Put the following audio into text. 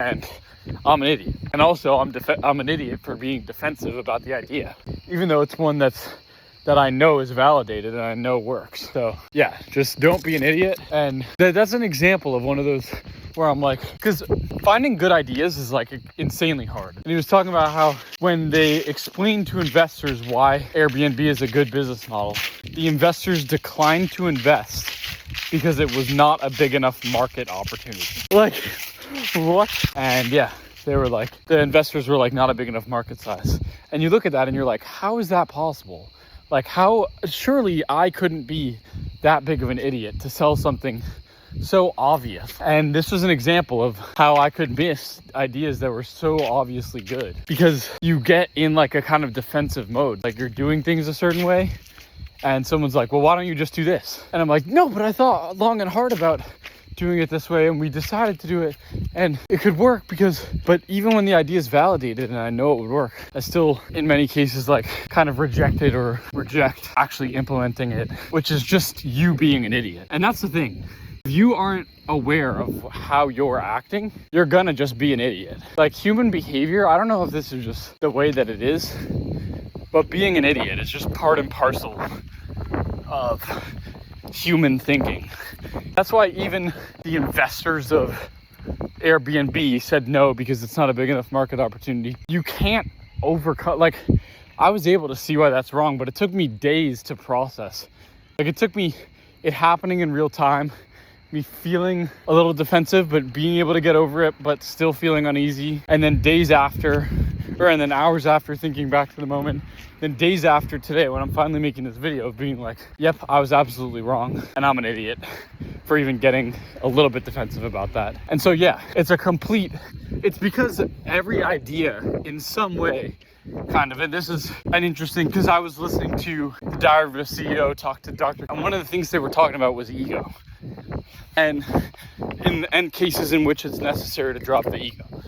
And I'm an idiot. And also I'm an idiot for being defensive about the idea, even though it's one that I know is validated and I know works. So yeah, just don't be an idiot. And that's an example of one of those where I'm like, because finding good ideas is like insanely hard. And he was talking about how when they explain to investors why Airbnb is a good business model, the investors declined to invest because it was not a big enough market opportunity. Like, what? And yeah, they were like, the investors were like, not a big enough market size. And you look at that and you're like, how is that possible? Like, how, surely I couldn't be that big of an idiot to sell something so obvious. And this was an example of how I could miss ideas that were so obviously good, because you get in like a kind of defensive mode. Like, you're doing things a certain way and someone's like, well, why don't you just do this? And I'm like, no, but I thought long and hard about doing it this way and we decided to do it and it could work but even when the idea is validated and I know it would work, I still in many cases like kind of reject it or reject actually implementing it, which is just you being an idiot. And that's the thing. If you aren't aware of how you're acting, you're gonna just be an idiot. Like, human behavior, I don't know if this is just the way that it is, but being an idiot is just part and parcel of human thinking. That's why even the investors of Airbnb said no, because it's not a big enough market opportunity. You can't overcome, like, I was able to see why that's wrong, but it took me days to process. Like, it took me it happening in real time, me feeling a little defensive, but being able to get over it, but still feeling uneasy. And then days after, and then hours after, thinking back to the moment, then days after today, when I'm finally making this video, being like, yep, I was absolutely wrong. And I'm an idiot for even getting a little bit defensive about that. And so, yeah, it's because every idea in some way, kind of, and this is an interesting, because I was listening to the Diary of a CEO talk to Dr. And one of the things they were talking about was ego. And cases in which it's necessary to drop the ego.